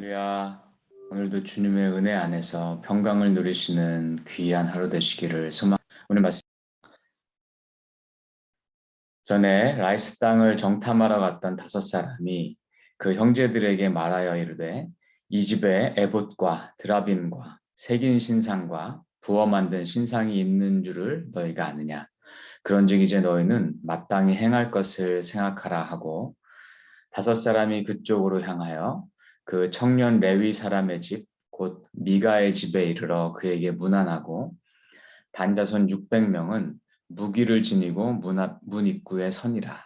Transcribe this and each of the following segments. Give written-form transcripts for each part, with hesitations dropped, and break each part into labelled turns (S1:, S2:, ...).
S1: 할렐루야. 오늘도 주님의 은혜 안에서 평강을 누리시는 귀한 하루 되시기를 소망. 오늘 말씀 전에 라이스 땅을 정탐하러 갔던 5 사람이 그 형제들에게 말하여 이르되 이 집에 에봇과 드라빔과 새긴 신상과 부어 만든 신상이 있는 줄을 너희가 아느냐. 그런즉 이제 너희는 마땅히 행할 것을 생각하라 하고 5 사람이 그쪽으로 향하여 그 청년 레위 사람의 집, 곧 미가의 집에 이르러 그에게 문안하고 단자손 600명은 무기를 지니고 문 입구에 서니라.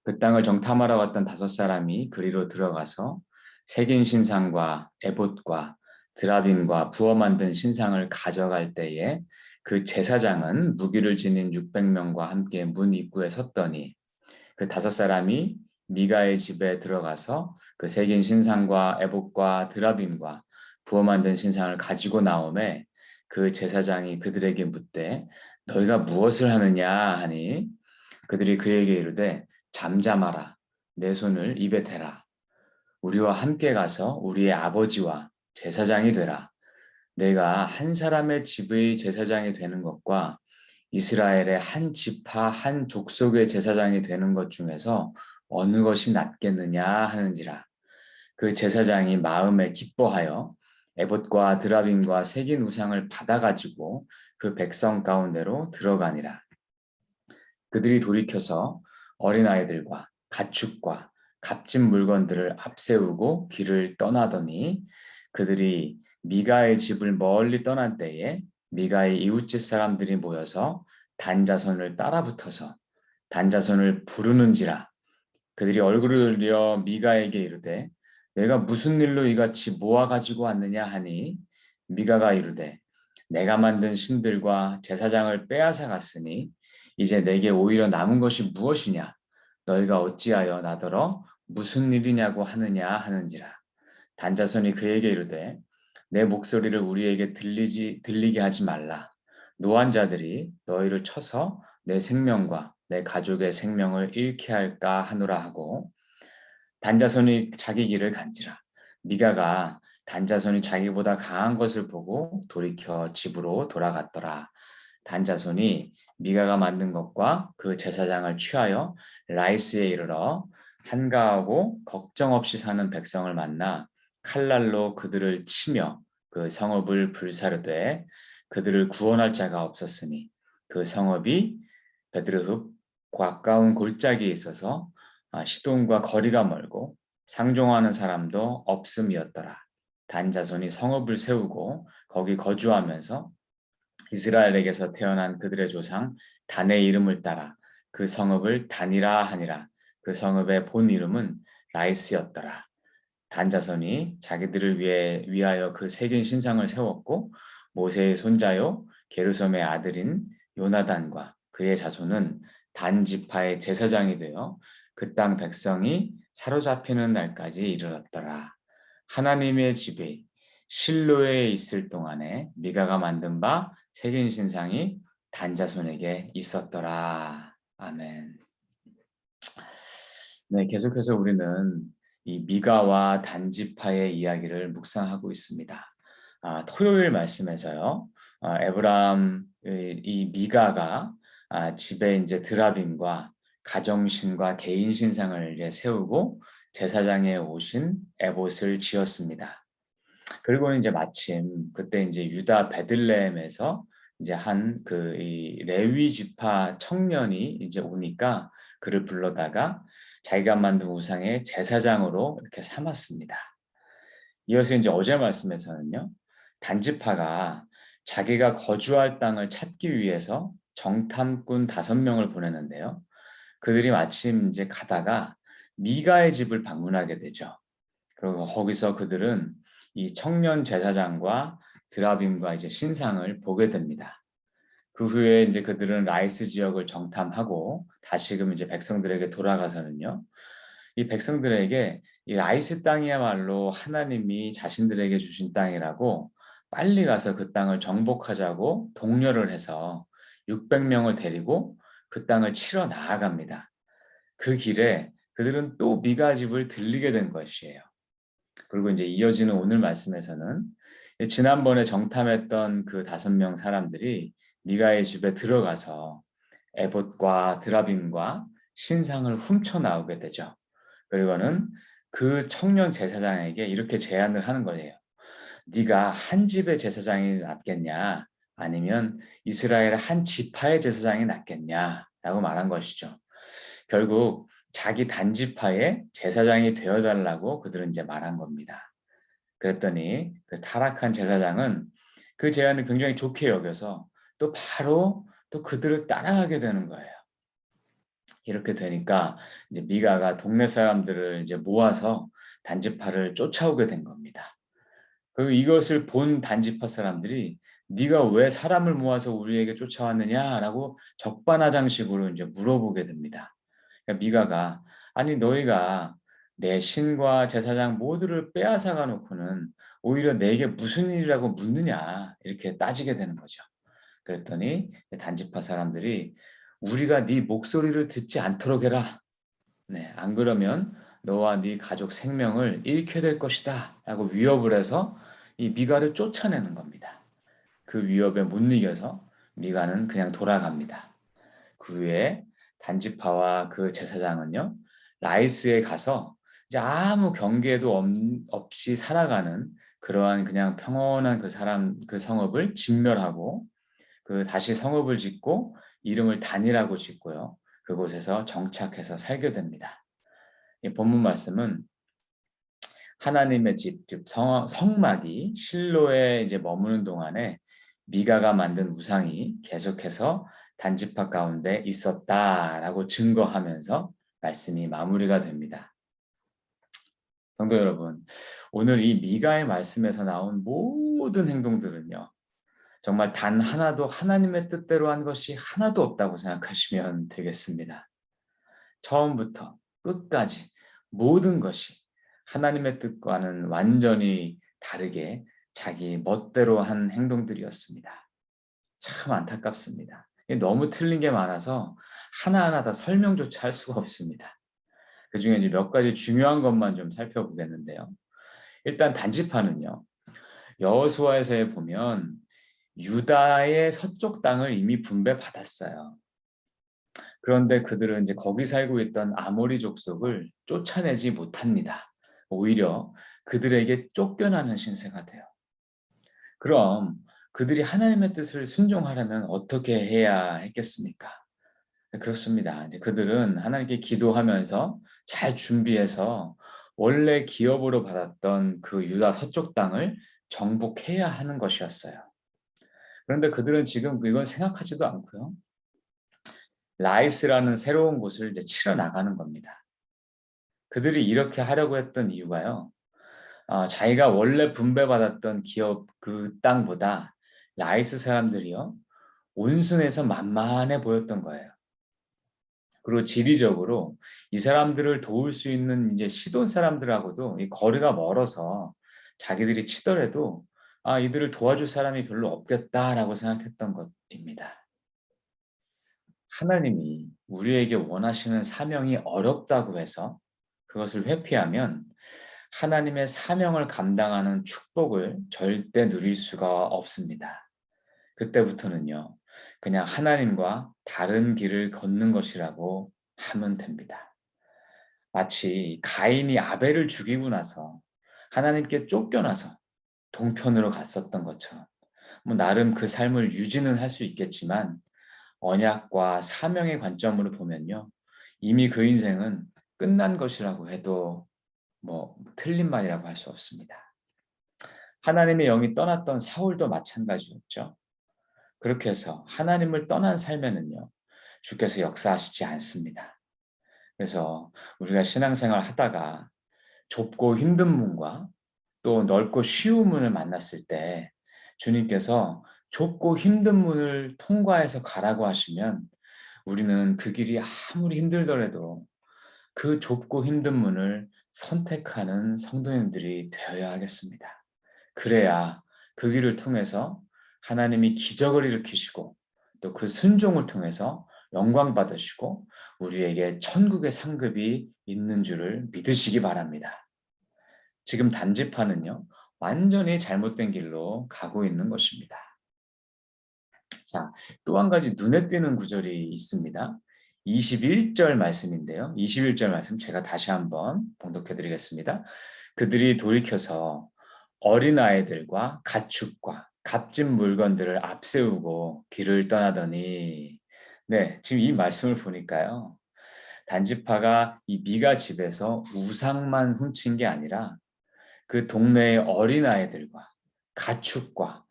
S1: 그 땅을 정탐하러 갔던 5 사람이 그리로 들어가서 새긴 신상과 에봇과 드라빔과 부어 만든 신상을 가져갈 때에 그 제사장은 무기를 지닌 600명과 함께 문 입구에 섰더니 그 5 사람이 미가의 집에 들어가서 그 새긴 신상과 에봇과 드라빔과 부어 만든 신상을 가지고 나오매 그 제사장이 그들에게 묻되 너희가 무엇을 하느냐 하니 그들이 그에게 이르되 잠잠하라 내 손을 입에 대라 우리와 함께 가서 우리의 아버지와 제사장이 되라 내가 한 사람의 집의 제사장이 되는 것과 이스라엘의 한 지파 한 족속의 제사장이 되는 것 중에서 어느 것이 낫겠느냐 하는지라. 그 제사장이 마음에 기뻐하여 에봇과 드라빔과 새긴 우상을 받아가지고 그 백성 가운데로 들어가니라. 그들이 돌이켜서 어린아이들과 가축과 값진 물건들을 앞세우고 길을 떠나더니 그들이 미가의 집을 멀리 떠난 때에 미가의 이웃집 사람들이 모여서 단자손을 따라붙어서 단자손을 부르는지라 그들이 얼굴을 들여 미가에게 이르되 내가 무슨 일로 이같이 모아 가지고 왔느냐 하니 미가가 이르되 내가 만든 신들과 제사장을 빼앗아 갔으니 이제 내게 오히려 남은 것이 무엇이냐 너희가 어찌하여 나더러 무슨 일이냐고 하느냐 하는지라 단자손이 그에게 이르되 내 목소리를 우리에게 들리게 하지 말라 노한 자들이 너희를 쳐서 내 생명과 내 가족의 생명을 잃게 할까 하노라 하고 단자손이 자기 길을 간지라 미가가 단자손이 자기보다 강한 것을 보고 돌이켜 집으로 돌아갔더라. 단자손이 미가가 만든 것과 그 제사장을 취하여 라이스에 이르러 한가하고 걱정 없이 사는 백성을 만나 칼날로 그들을 치며 그 성읍을 불사르되 그들을 구원할 자가 없었으니 그 성읍이 베드르흡 가까운 골짜기에 있어서 시돈과 거리가 멀고 상종하는 사람도 없음이었더라. 단 자손이 성읍을 세우고 거기 거주하면서 이스라엘에게서 태어난 그들의 조상 단의 이름을 따라 그 성읍을 단이라 하니라. 그 성읍의 본 이름은 라이스였더라. 단 자손이 자기들을 위하여 그 새긴 신상을 세웠고 모세의 손자요 게르솜의 아들인 요나단과 그의 자손은 단 지파의 제사장이 되어 그 땅 백성이 사로잡히는 날까지 이르렀더라. 하나님의 집이 실로에 있을 동안에 미가가 만든 바 새긴 신상이 단 자손에게 있었더라. 아멘. 네, 계속해서 우리는 이 미가와 단지파의 이야기를 묵상하고 있습니다. 토요일 말씀에서요, 에브라함 이 미가가 집에 이제 드라빔과 가정신과 개인 신상을 이제 세우고 제사장에 오신 에봇을 지었습니다. 그리고 이제 마침 그때 이제 유다 베들레헴에서 이제 한 그 이 레위 지파 청년이 이제 오니까 그를 불러다가 자기가 만든 우상의 제사장으로 이렇게 삼았습니다. 이어서 이제 어제 말씀에서는요, 단지파가 자기가 거주할 땅을 찾기 위해서 정탐꾼 5명을 보내는데요. 그들이 마침 이제 가다가 미가의 집을 방문하게 되죠. 그리고 거기서 그들은 이 청년 제사장과 드라빔과 이제 신상을 보게 됩니다. 그 후에 이제 그들은 라이스 지역을 정탐하고 다시금 이제 백성들에게 돌아가서는요. 이 백성들에게 이 라이스 땅이야말로 하나님이 자신들에게 주신 땅이라고 빨리 가서 그 땅을 정복하자고 독려를 해서 600명을 데리고 그 땅을 치러 나아갑니다. 그 길에 그들은 또 미가 집을 들리게 된 것이에요. 그리고 이제 이어지는 오늘 말씀에서는 지난번에 정탐했던 그 5명 사람들이 미가의 집에 들어가서 에봇과 드라빔과 신상을 훔쳐 나오게 되죠. 그리고는 그 청년 제사장에게 이렇게 제안을 하는 거예요. 네가 한 집의 제사장이 낫겠냐? 아니면 이스라엘 한 지파의 제사장이 낫겠냐? 라고 말한 것이죠. 결국 자기 단지파의 제사장이 되어달라고 그들은 이제 말한 겁니다. 그랬더니 그 타락한 제사장은 그 제안을 굉장히 좋게 여겨서 또 바로 또 그들을 따라가게 되는 거예요. 이렇게 되니까 이제 미가가 동네 사람들을 이제 모아서 단지파를 쫓아오게 된 겁니다. 그리고 이것을 본 단지파 사람들이 네가 왜 사람을 모아서 우리에게 쫓아왔느냐라고 적반하장식으로 이제 물어보게 됩니다. 그러니까 미가가 아니 너희가 내 신과 제사장 모두를 빼앗아가 놓고는 오히려 내게 무슨 일이라고 묻느냐 이렇게 따지게 되는 거죠. 그랬더니 단지파 사람들이 우리가 네 목소리를 듣지 않도록 해라. 네, 안 그러면 너와 네 가족 생명을 잃게 될 것이다. 라고 위협을 해서 이 미가를 쫓아내는 겁니다. 그 위협에 못 이겨서 미가는 그냥 돌아갑니다. 그 후에 단지파와 그 제사장은요, 라이스에 가서 이제 아무 경계도 없이 살아가는 그러한 그냥 평온한 그 성읍을 진멸하고 그 다시 성읍을 짓고 이름을 단이라고 짓고요. 그곳에서 정착해서 살게 됩니다. 이 본문 말씀은 하나님의 집, 즉 성막이 실로에 이제 머무는 동안에 미가가 만든 우상이 계속해서 단지파 가운데 있었다라고 증거하면서 말씀이 마무리가 됩니다. 성도 여러분, 오늘 이 미가의 말씀에서 나온 모든 행동들은요, 정말 단 하나도 하나님의 뜻대로 한 것이 하나도 없다고 생각하시면 되겠습니다. 처음부터 끝까지 모든 것이 하나님의 뜻과는 완전히 다르게 자기 멋대로 한 행동들이었습니다. 참 안타깝습니다. 너무 틀린 게 많아서 하나하나 다 설명조차 할 수가 없습니다. 그중에 이제 몇 가지 중요한 것만 좀 살펴보겠는데요. 일단 단지파는요. 여호수아에서 보면 유다의 서쪽 땅을 이미 분배받았어요. 그런데 그들은 이제 거기 살고 있던 아모리 족속을 쫓아내지 못합니다. 오히려 그들에게 쫓겨나는 신세가 돼요. 그럼 그들이 하나님의 뜻을 순종하려면 어떻게 해야 했겠습니까? 그렇습니다. 이제 그들은 하나님께 기도하면서 잘 준비해서 원래 기업으로 받았던 그 유다 서쪽 땅을 정복해야 하는 것이었어요. 그런데 그들은 지금 이걸 생각하지도 않고요. 라이스라는 새로운 곳을 이제 치러 나가는 겁니다. 그들이 이렇게 하려고 했던 이유가요. 자기가 원래 분배받았던 기업 그 땅보다 라이스 사람들이요. 온순해서 만만해 보였던 거예요. 그리고 지리적으로 이 사람들을 도울 수 있는 이제 시돈 사람들하고도 이 거리가 멀어서 자기들이 치더라도 이들을 도와줄 사람이 별로 없겠다라고 생각했던 것입니다. 하나님이 우리에게 원하시는 사명이 어렵다고 해서 그것을 회피하면 하나님의 사명을 감당하는 축복을 절대 누릴 수가 없습니다. 그때부터는요, 그냥 하나님과 다른 길을 걷는 것이라고 하면 됩니다. 마치 가인이 아벨을 죽이고 나서 하나님께 쫓겨나서 동편으로 갔었던 것처럼, 뭐 나름 그 삶을 유지는 할 수 있겠지만 언약과 사명의 관점으로 보면요, 이미 그 인생은 끝난 것이라고 해도 뭐 틀린 말이라고 할 수 없습니다. 하나님의 영이 떠났던 사울도 마찬가지였죠. 그렇게 해서 하나님을 떠난 삶에는요, 주께서 역사하시지 않습니다. 그래서 우리가 신앙생활 하다가 좁고 힘든 문과 또 넓고 쉬운 문을 만났을 때 주님께서 좁고 힘든 문을 통과해서 가라고 하시면 우리는 그 길이 아무리 힘들더라도 그 좁고 힘든 문을 선택하는 성도님들이 되어야 하겠습니다. 그래야 그 길을 통해서 하나님이 기적을 일으키시고 또 그 순종을 통해서 영광 받으시고 우리에게 천국의 상급이 있는 줄을 믿으시기 바랍니다. 지금 단지파는요, 완전히 잘못된 길로 가고 있는 것입니다. 자, 또 한 가지 눈에 띄는 구절이 있습니다. 21절 말씀인데요. 21절 말씀 제가 다시 한번 봉독해 드리겠습니다. 그들이 돌이켜서 어린아이들과 가축과 값진 물건들을 앞세우고 길을 떠나더니, 네, 지금 이 말씀을 보니까요. 단지파가 이 미가 집에서 우상만 훔친 게 아니라 그 동네의 어린아이들과 가축과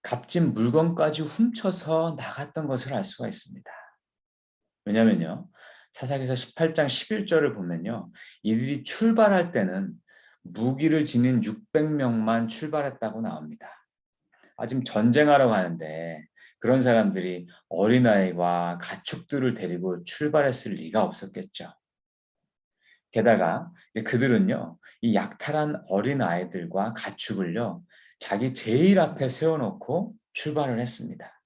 S1: 값진 물건까지 훔쳐서 나갔던 것을 알 수가 있습니다. 왜냐면요. 사사기서 18장 11절을 보면요. 이들이 출발할 때는 무기를 지닌 600명만 출발했다고 나옵니다. 지금 전쟁하러 가는데 그런 사람들이 어린아이와 가축들을 데리고 출발했을 리가 없었겠죠. 게다가 이제 그들은요. 이 약탈한 어린아이들과 가축을요. 자기 제일 앞에 세워놓고 출발을 했습니다.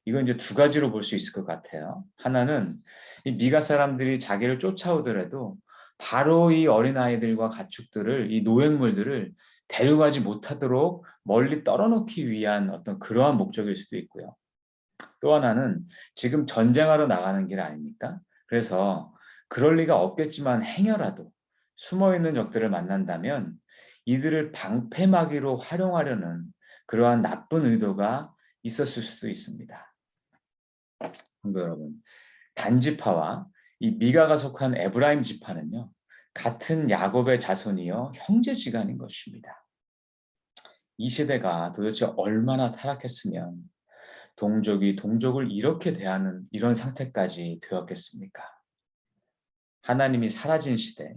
S1: 이건 이제 두 가지로 볼 수 있을 것 같아요. 하나는 이 미가 사람들이 자기를 쫓아오더라도 바로 이 어린아이들과 가축들을, 이 노획물들을 데려가지 못하도록 멀리 떨어놓기 위한 어떤 그러한 목적일 수도 있고요. 또 하나는 지금 전쟁하러 나가는 길 아닙니까? 그래서 그럴 리가 없겠지만 행여라도 숨어있는 적들을 만난다면 이들을 방패막이로 활용하려는 그러한 나쁜 의도가 있었을 수도 있습니다. 성도 여러분, 단지파와 이 미가가 속한 에브라임 지파는요, 같은 야곱의 자손이요, 형제지간인 것입니다. 이 시대가 도대체 얼마나 타락했으면 동족이 동족을 이렇게 대하는 이런 상태까지 되었겠습니까? 하나님이 사라진 시대,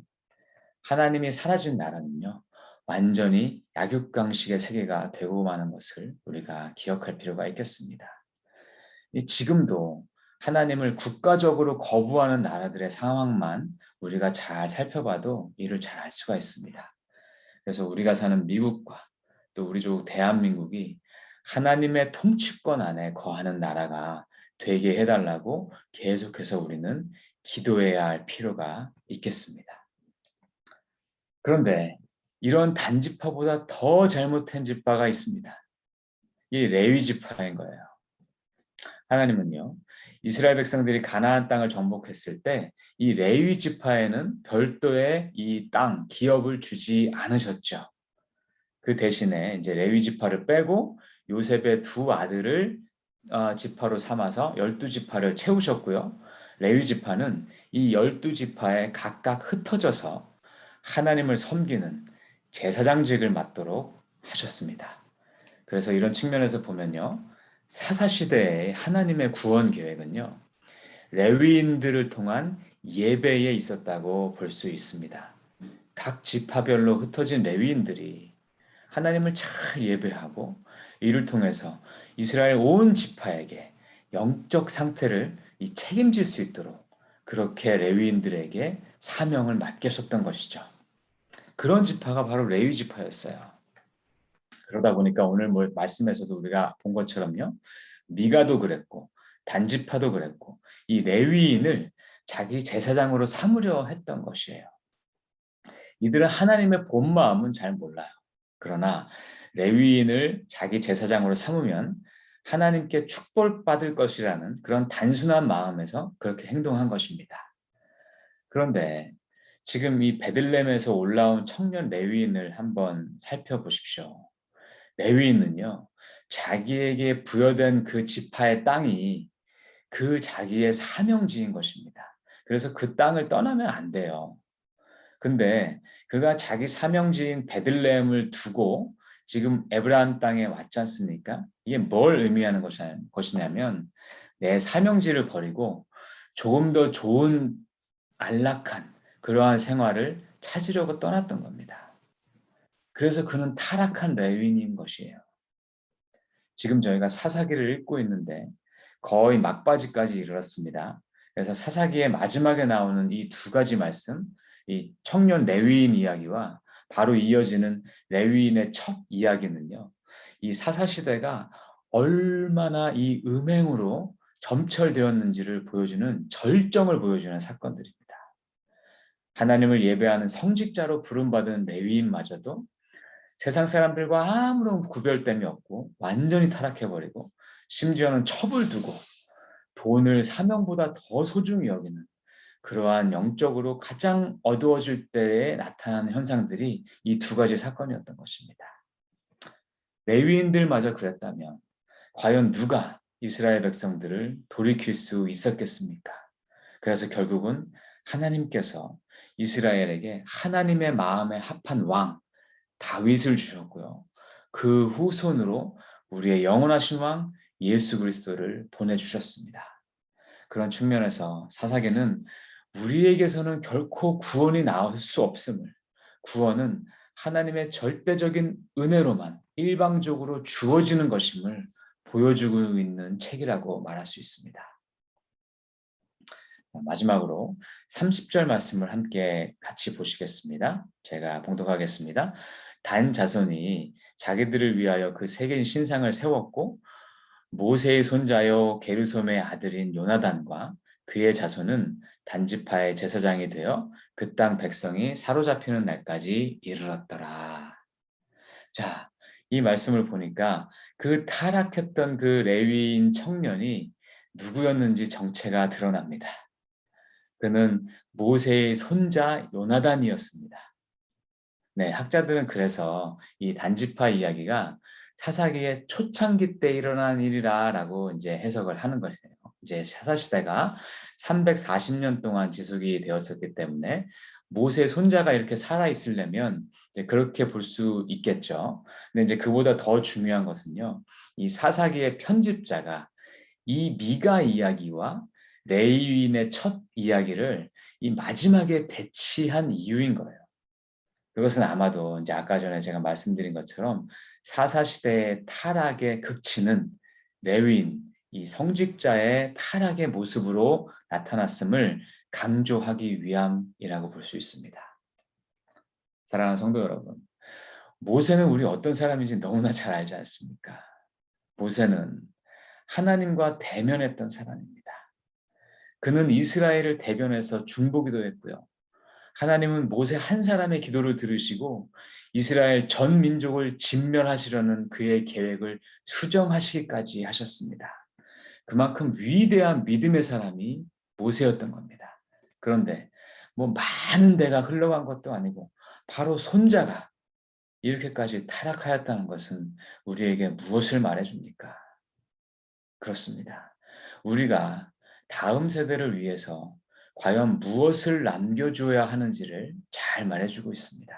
S1: 하나님이 사라진 나라는요, 완전히 약육강식의 세계가 되고 마는 것을 우리가 기억할 필요가 있겠습니다. 지금도 하나님을 국가적으로 거부하는 나라들의 상황만 우리가 잘 살펴봐도 이를 잘 알 수가 있습니다. 그래서 우리가 사는 미국과 또 우리 조국 대한민국이 하나님의 통치권 안에 거하는 나라가 되게 해달라고 계속해서 우리는 기도해야 할 필요가 있겠습니다. 그런데 이런 단지파보다 더 잘못된 지파가 있습니다. 이 레위 지파인 거예요. 하나님은요, 이스라엘 백성들이 가나안 땅을 정복했을 때 이 레위 지파에는 별도의 이 땅, 기업을 주지 않으셨죠. 그 대신에 이제 레위 지파를 빼고 요셉의 두 아들을 지파로 삼아서 12지파를 채우셨고요. 레위 지파는 이 12지파에 각각 흩어져서 하나님을 섬기는 제사장직을 맡도록 하셨습니다. 그래서 이런 측면에서 보면요. 사사시대의 하나님의 구원 계획은요. 레위인들을 통한 예배에 있었다고 볼 수 있습니다. 각 지파별로 흩어진 레위인들이 하나님을 잘 예배하고 이를 통해서 이스라엘 온 지파에게 영적 상태를 책임질 수 있도록 그렇게 레위인들에게 사명을 맡기셨던 것이죠. 그런 지파가 바로 레위 지파였어요. 그러다 보니까 오늘 말씀에서도 우리가 본 것처럼요. 미가도 그랬고 단지파도 그랬고 이 레위인을 자기 제사장으로 삼으려 했던 것이에요. 이들은 하나님의 본 마음은 잘 몰라요. 그러나 레위인을 자기 제사장으로 삼으면 하나님께 축복받을 것이라는 그런 단순한 마음에서 그렇게 행동한 것입니다. 그런데 지금 이 베들레헴에서 올라온 청년 레위인을 한번 살펴보십시오. 레위인은요, 자기에게 부여된 그 지파의 땅이 그 자기의 사명지인 것입니다. 그래서 그 땅을 떠나면 안 돼요. 근데 그가 자기 사명지인 베들레헴을 두고 지금 에브라임 땅에 왔지 않습니까? 이게 뭘 의미하는 것이냐면 내 사명지를 버리고 조금 더 좋은 안락한 그러한 생활을 찾으려고 떠났던 겁니다. 그래서 그는 타락한 레위인인 것이에요. 지금 저희가 사사기를 읽고 있는데 거의 막바지까지 이르렀습니다. 그래서 사사기의 마지막에 나오는 이 두 가지 말씀, 이 청년 레위인 이야기와 바로 이어지는 레위인의 첫 이야기는요. 이 사사시대가 얼마나 이 음행으로 점철되었는지를 보여주는 절정을 보여주는 사건들입니다. 하나님을 예배하는 성직자로 부름받은 레위인마저도 세상 사람들과 아무런 구별됨이 없고 완전히 타락해버리고 심지어는 첩을 두고 돈을 사명보다 더 소중히 여기는 그러한 영적으로 가장 어두워질 때에 나타나는 현상들이 이 두 가지 사건이었던 것입니다. 레위인들마저 그랬다면 과연 누가 이스라엘 백성들을 돌이킬 수 있었겠습니까? 그래서 결국은 하나님께서 이스라엘에게 하나님의 마음에 합한 왕 다윗을 주셨고요. 그 후손으로 우리의 영원하신 왕 예수 그리스도를 보내주셨습니다. 그런 측면에서 사사기는 우리에게서는 결코 구원이 나올 수 없음을, 구원은 하나님의 절대적인 은혜로만 일방적으로 주어지는 것임을 보여주고 있는 책이라고 말할 수 있습니다. 마지막으로 30절 말씀을 함께 같이 보시겠습니다. 제가 봉독하겠습니다. 단 자손이 자기들을 위하여 그 세겜 신상을 세웠고 모세의 손자요 게르솜의 아들인 요나단과 그의 자손은 단지파의 제사장이 되어 그 땅 백성이 사로잡히는 날까지 이르렀더라. 자, 이 말씀을 보니까 그 타락했던 그 레위인 청년이 누구였는지 정체가 드러납니다. 그는 모세의 손자 요나단이었습니다. 네, 학자들은 그래서 이 단지파 이야기가 사사기의 초창기 때 일어난 일이라고 이제 해석을 하는 것이에요. 이제 사사시대가 340년 동안 지속이 되었었기 때문에 모세 손자가 이렇게 살아 있으려면 이제 그렇게 볼 수 있겠죠. 근데 이제 그보다 더 중요한 것은요, 이 사사기의 편집자가 이 미가 이야기와 레위인의 첫 이야기를 이 마지막에 배치한 이유인 거예요. 그것은 아마도 이제 아까 전에 제가 말씀드린 것처럼 사사시대의 타락의 극치는 레위인, 이 성직자의 타락의 모습으로 나타났음을 강조하기 위함이라고 볼 수 있습니다. 사랑하는 성도 여러분, 모세는 우리 어떤 사람인지 너무나 잘 알지 않습니까? 모세는 하나님과 대면했던 사람입니다. 그는 이스라엘을 대변해서 중보기도 했고요. 하나님은 모세 한 사람의 기도를 들으시고 이스라엘 전 민족을 진멸하시려는 그의 계획을 수정하시기까지 하셨습니다. 그만큼 위대한 믿음의 사람이 모세였던 겁니다. 그런데 뭐 많은 데가 흘러간 것도 아니고 바로 손자가 이렇게까지 타락하였다는 것은 우리에게 무엇을 말해줍니까? 그렇습니다. 우리가 다음 세대를 위해서 과연 무엇을 남겨줘야 하는지를 잘 말해주고 있습니다.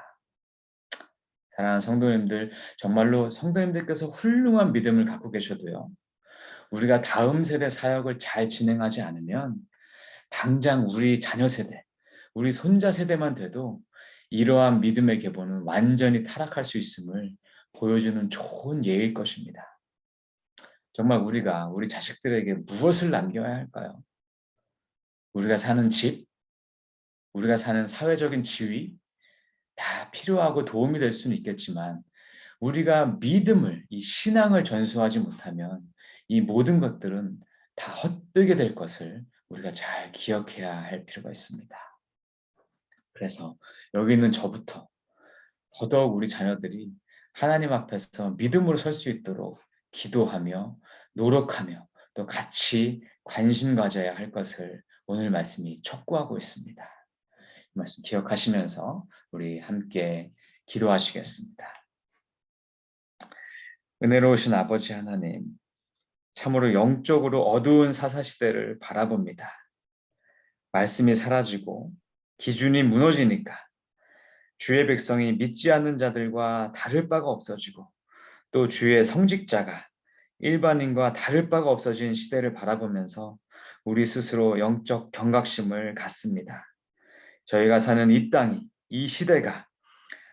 S1: 사랑하는 성도님들, 정말로 성도님들께서 훌륭한 믿음을 갖고 계셔도요, 우리가 다음 세대 사역을 잘 진행하지 않으면 당장 우리 자녀 세대, 우리 손자 세대만 돼도 이러한 믿음의 계보는 완전히 타락할 수 있음을 보여주는 좋은 예일 것입니다. 정말 우리가 우리 자식들에게 무엇을 남겨야 할까요? 우리가 사는 집, 우리가 사는 사회적인 지위, 다 필요하고 도움이 될 수는 있겠지만 우리가 믿음을, 이 신앙을 전수하지 못하면 이 모든 것들은 다 헛되게 될 것을 우리가 잘 기억해야 할 필요가 있습니다. 그래서 여기 있는 저부터 더더욱 우리 자녀들이 하나님 앞에서 믿음으로 설 수 있도록 기도하며 노력하며 또 같이 관심 가져야 할 것을 오늘 말씀이 촉구하고 있습니다. 이 말씀 기억하시면서 우리 함께 기도하시겠습니다. 은혜로우신 아버지 하나님, 참으로 영적으로 어두운 사사시대를 바라봅니다. 말씀이 사라지고 기준이 무너지니까 주의 백성이 믿지 않는 자들과 다를 바가 없어지고 또 주의 성직자가 일반인과 다를 바가 없어진 시대를 바라보면서 우리 스스로 영적 경각심을 갖습니다. 저희가 사는 이 땅이, 이 시대가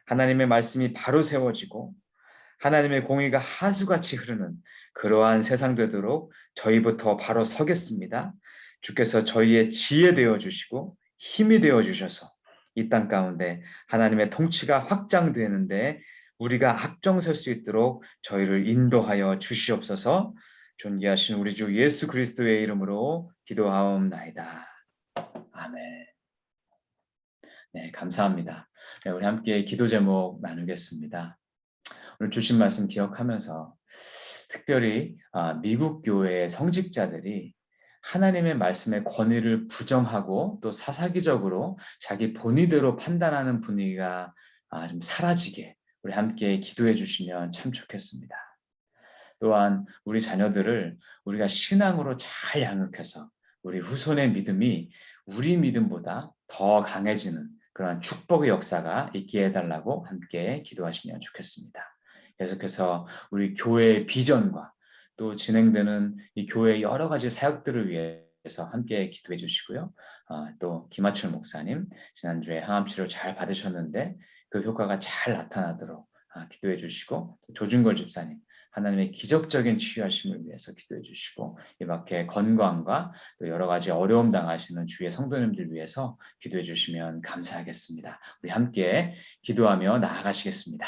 S1: 하나님의 말씀이 바로 세워지고 하나님의 공의가 하수같이 흐르는 그러한 세상 되도록 저희부터 바로 서겠습니다. 주께서 저희의 지혜 되어 주시고 힘이 되어 주셔서 이 땅 가운데 하나님의 통치가 확장되는데 우리가 앞장설 수 있도록 저희를 인도하여 주시옵소서. 존귀하신 우리 주 예수 그리스도의 이름으로 기도하옵나이다. 아멘. 네, 감사합니다. 네, 우리 함께 기도 제목 나누겠습니다. 오늘 주신 말씀 기억하면서 특별히 미국 교회의 성직자들이 하나님의 말씀의 권위를 부정하고 또 사사기적으로 자기 본의대로 판단하는 분위기가 좀 사라지게 우리 함께 기도해 주시면 참 좋겠습니다. 또한 우리 자녀들을 우리가 신앙으로 잘 양육해서 우리 후손의 믿음이 우리 믿음보다 더 강해지는 그러한 축복의 역사가 있게 해달라고 함께 기도하시면 좋겠습니다. 계속해서 우리 교회의 비전과 또 진행되는 이 교회의 여러 가지 사역들을 위해서 함께 기도해 주시고요. 또 김하철 목사님 지난주에 항암치료 잘 받으셨는데 그 효과가 잘 나타나도록 기도해 주시고, 또 조준걸 집사님 하나님의 기적적인 치유하심을 위해서 기도해 주시고, 이 밖에 건강과 또 여러 가지 어려움 당하시는 주의 성도님들 위해서 기도해 주시면 감사하겠습니다. 우리 함께 기도하며 나아가시겠습니다.